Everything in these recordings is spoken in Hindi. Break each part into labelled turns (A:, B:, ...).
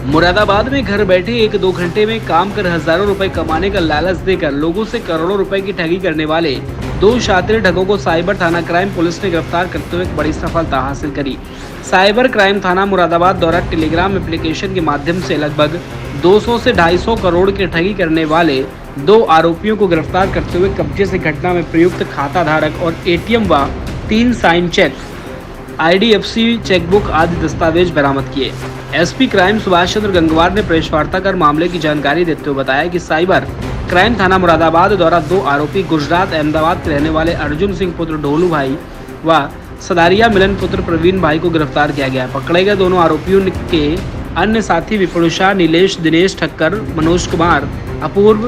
A: मुरादाबाद में घर बैठे 1-2 घंटे में काम कर हजारों रुपए कमाने का लालच देकर लोगों से करोड़ों रुपए की ठगी करने वाले 2 शातिर ठगों को साइबर थाना क्राइम पुलिस ने गिरफ्तार करते हुए एक बड़ी सफलता हासिल करी। साइबर क्राइम थाना मुरादाबाद द्वारा टेलीग्राम एप्लीकेशन के माध्यम से लगभग 200 से 250 करोड़ की ठगी करने वाले 2 आरोपियों को गिरफ्तार करते हुए कब्जे से घटना में प्रयुक्त खाता धारक और एटीएम व 3 साइन चेक, IDFC चेकबुक आदि दस्तावेज बरामद किए। एसपी क्राइम सुभाष चंद्र गंगवार ने प्रेस वार्ता कर मामले की जानकारी देते हुए बताया कि साइबर क्राइम थाना मुरादाबाद द्वारा 2 आरोपी गुजरात अहमदाबाद के रहने वाले अर्जुन सिंह पुत्र ढोलू भाई व सदारिया मिलन पुत्र प्रवीण भाई को गिरफ्तार किया गया। पकड़े गए दोनों आरोपियों के अन्य साथी विपुल शाह, नीलेश, दिनेश ठक्कर, मनोज कुमार, अपूर्व,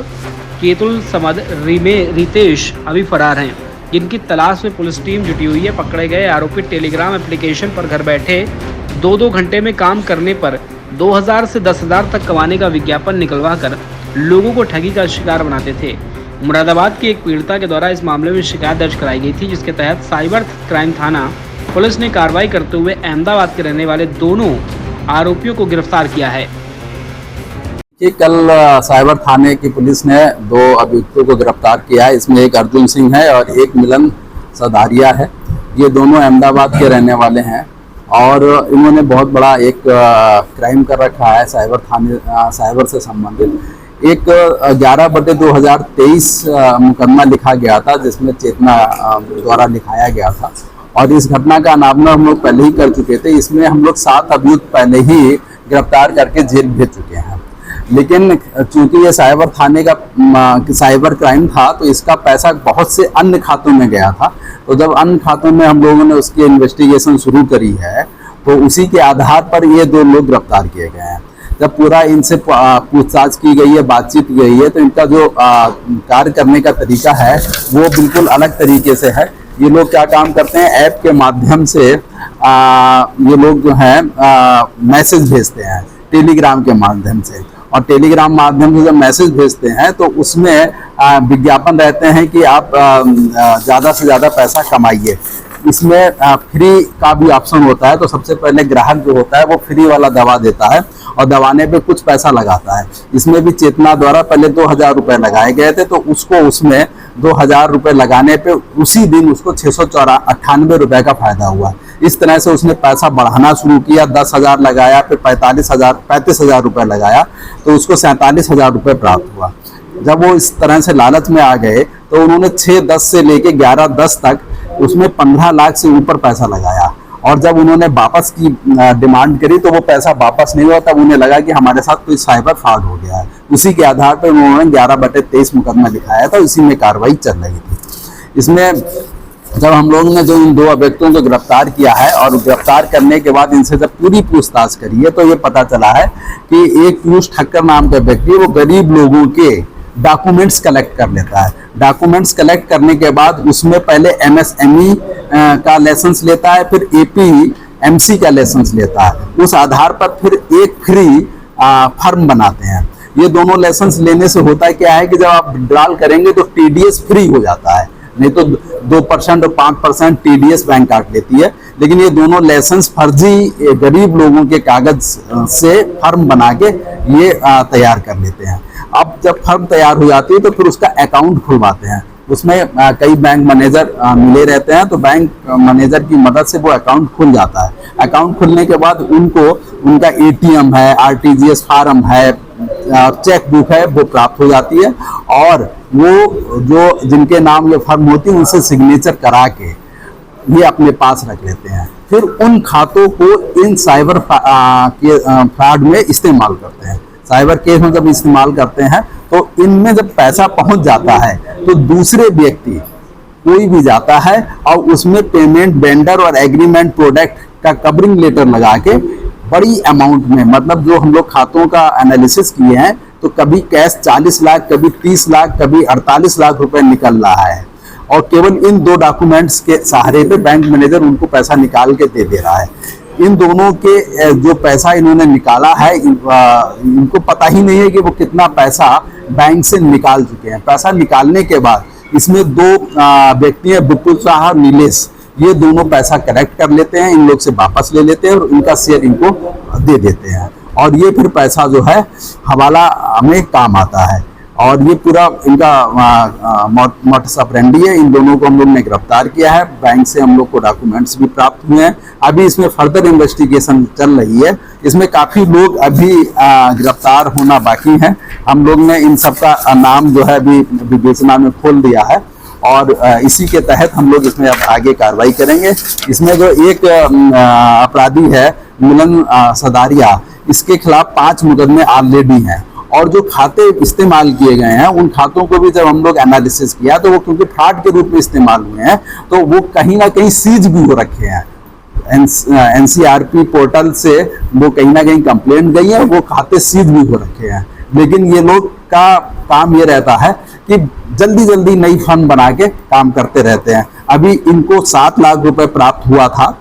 A: केतुल समद, रितेश अभी फरार हैं, जिनकी तलाश में पुलिस टीम जुटी हुई है। पकड़े गए आरोपी टेलीग्राम एप्लीकेशन पर घर बैठे 2-2 घंटे में काम करने पर 2000 से 10,000 तक कमाने का विज्ञापन निकलवा कर लोगों को ठगी का शिकार बनाते थे। मुरादाबाद की एक पीड़िता के द्वारा इस मामले में शिकायत दर्ज कराई गई थी, जिसके तहत साइबर क्राइम थाना पुलिस ने कार्रवाई करते हुए अहमदाबाद के रहने वाले दोनों आरोपियों को गिरफ्तार किया है।
B: कि कल साइबर थाने की पुलिस ने 2 अभियुक्तों को गिरफ्तार किया है। इसमें एक अर्जुन सिंह है और एक मिलन सदारिया है। ये दोनों अहमदाबाद के रहने वाले हैं और इन्होंने बहुत बड़ा एक क्राइम कर रखा है साइबर से संबंधित। एक 11/2023 मुकदमा लिखा गया था, जिसमें चेतना द्वारा लिखाया गया था और इस घटना का अनावरण हम लोग पहले ही कर चुके थे। इसमें हम लोग 7 अभियुक्त पहले ही गिरफ्तार करके जेल भेज चुके हैं। लेकिन चूंकि ये साइबर थाने का साइबर क्राइम था, तो इसका पैसा बहुत से अन्य खातों में गया था। तो जब अन्य खातों में हम लोगों ने उसकी इन्वेस्टिगेशन शुरू करी है, तो उसी के आधार पर ये 2 लोग गिरफ्तार किए गए हैं। जब पूरा इनसे पूछताछ की गई है, बातचीत की गई है, तो इनका जो कार्य करने का तरीका है वो बिल्कुल अलग तरीके से है। ये लोग क्या काम करते हैं, ऐप के माध्यम से ये लोग जो हैं मैसेज भेजते हैं टेलीग्राम के माध्यम से, और टेलीग्राम माध्यम से जब मैसेज भेजते हैं तो उसमें विज्ञापन रहते हैं कि आप ज़्यादा से ज़्यादा पैसा कमाइए। इसमें फ्री का भी ऑप्शन होता है। तो सबसे पहले ग्राहक जो होता है वो फ्री वाला दवा देता है और दवाने पे कुछ पैसा लगाता है। इसमें भी चेतना द्वारा पहले 2,000 रुपये लगाए गए थे, तो उसको उसमें 2,000 रुपये लगाने पे उसी दिन उसको 698 रुपये का फायदा हुआ। इस तरह से उसने पैसा बढ़ाना शुरू किया। 10,000 लगाया, फिर 35,000 रुपये लगाया, तो उसको 47,000 रुपये प्राप्त हुआ। जब वो इस तरह से लालच में आ गए तो उन्होंने 6-10 से लेके 11-10 तक उसमें 15 लाख से ऊपर पैसा लगाया। और जब उन्होंने वापस की डिमांड करी तो वो पैसा वापस नहीं हुआ। तब उन्हें लगा कि हमारे साथ कोई साइबर फ्रॉड हो गया है। उसी के आधार पर उन्होंने 11/23 मुकदमा दिखाया था। इसी में कार्रवाई चल रही थी। इसमें जब हम लोगों ने जो इन 2 अभियुक्तों को गिरफ्तार किया है और गिरफ्तार करने के बाद इनसे जब पूरी पूछताछ करी है, तो ये पता चला है कि एक पीयूष ठक्कर नाम का व्यक्ति वो गरीब लोगों के डॉक्यूमेंट्स कलेक्ट कर लेता है। डॉक्यूमेंट्स कलेक्ट करने के बाद उसमें पहले MSME का लाइसेंस लेता है, फिर APMC का लाइसेंस लेता है। उस आधार पर फिर एक फ्री फर्म बनाते हैं। ये दोनों लाइसेंस लेने से होता क्या है कि जब आप विड्रॉल करेंगे तो TDS फ्री हो जाता है, नहीं तो 2% और 5% TDS बैंक काट लेती है। लेकिन ये दोनों लाइसेंस फर्जी गरीब लोगों के कागज से फर्म बना के ये तैयार कर लेते हैं। अब जब फर्म तैयार हो जाती है तो फिर उसका अकाउंट खुलवाते हैं। उसमें कई बैंक मैनेजर मिले रहते हैं, तो बैंक मैनेजर की मदद से वो अकाउंट खुल जाता है। अकाउंट खुलने के बाद उनको उनका ATM है, RTGS फार्म है, चेक बुक है, वो प्राप्त हो जाती है। और वो जो जिनके नाम ये फर्म होती है उनसे सिग्नेचर करा के ये अपने पास रख लेते हैं। फिर उन खातों को इन साइबर फ्रॉड में इस्तेमाल करते हैं। साइबर केस में जब इस्तेमाल करते हैं तो इनमें जब पैसा पहुंच जाता है तो दूसरे व्यक्ति कोई भी जाता है और उसमें पेमेंट वेंडर और एग्रीमेंट प्रोडक्ट का कवरिंग लेटर लगा के बड़ी अमाउंट में, मतलब जो हम लोग खातों का एनालिसिस किए हैं, तो कभी कैश 40 लाख, कभी 30 लाख, कभी 48 लाख रुपए निकल रहा है। और केवल इन 2 डॉक्यूमेंट्स के सहारे पे बैंक मैनेजर उनको पैसा निकाल के दे रहा है। इन दोनों के जो पैसा इन्होंने निकाला है, इनको पता ही नहीं है कि वो कितना पैसा बैंक से निकाल चुके हैं। पैसा निकालने के बाद इसमें 2 व्यक्ति हैं, विपुल शाह और नीलेश, ये दोनों पैसा कलेक्ट कर लेते हैं, इन लोग से वापस ले लेते हैं और इनका शेयर इनको दे देते हैं। और ये फिर पैसा जो है हवाला में काम आता है। और ये पूरा इनका मोटस ऑपरेंडी है। इन दोनों को हम लोग ने गिरफ्तार किया है। बैंक से हम लोग को डॉक्यूमेंट्स भी प्राप्त हुए हैं। अभी इसमें फर्दर इन्वेस्टिगेशन चल रही है। इसमें काफी लोग अभी गिरफ्तार होना बाकी हैं। हम लोग ने इन सबका नाम जो है अभी विवेचना में खोल दिया है और इसी के तहत हम लोग इसमें अब आगे कार्रवाई करेंगे। इसमें जो एक अपराधी है मिलन सदारिया, इसके खिलाफ 5 मुकदमे ऑलरेडी हैं और जो खाते इस्तेमाल किए गए हैं उन खातों को भी जब हम लोग एनालिसिस किया तो वो क्योंकि फ्रॉड के रूप में इस्तेमाल हुए हैं तो वो कहीं ना कहीं सीज भी हो रखे हैं। एनसीआरपी पोर्टल से वो कहीं ना कहीं कंप्लेंट गई है, वो खाते सीज भी हो रखे हैं। लेकिन ये लोग का काम ये रहता है कि जल्दी जल्दी नई फर्म बना के काम करते रहते हैं। अभी इनको 7 लाख रुपए प्राप्त हुआ था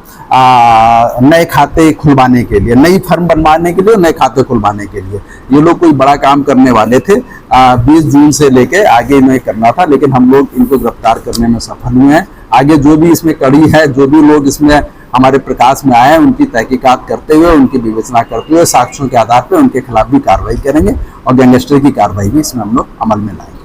B: नए खाते खुलवाने के लिए, नई फर्म बनवाने के लिए, नए खाते खुलवाने के लिए। ये लोग कोई बड़ा काम करने वाले थे। 20 जून से लेके आगे इन्हें करना था, लेकिन हम लोग इनको गिरफ्तार करने में सफल हुए हैं। आगे जो भी इसमें कड़ी है, जो भी लोग इसमें हमारे प्रकाश में आए हैं, उनकी तहकीकात करते हुए, उनकी विवेचना करते हुए साक्ष्यों के आधार पर उनके खिलाफ भी कार्रवाई करेंगे और गैंगस्टर की कार्रवाई भी इसमें हम लोग अमल में लाएंगे।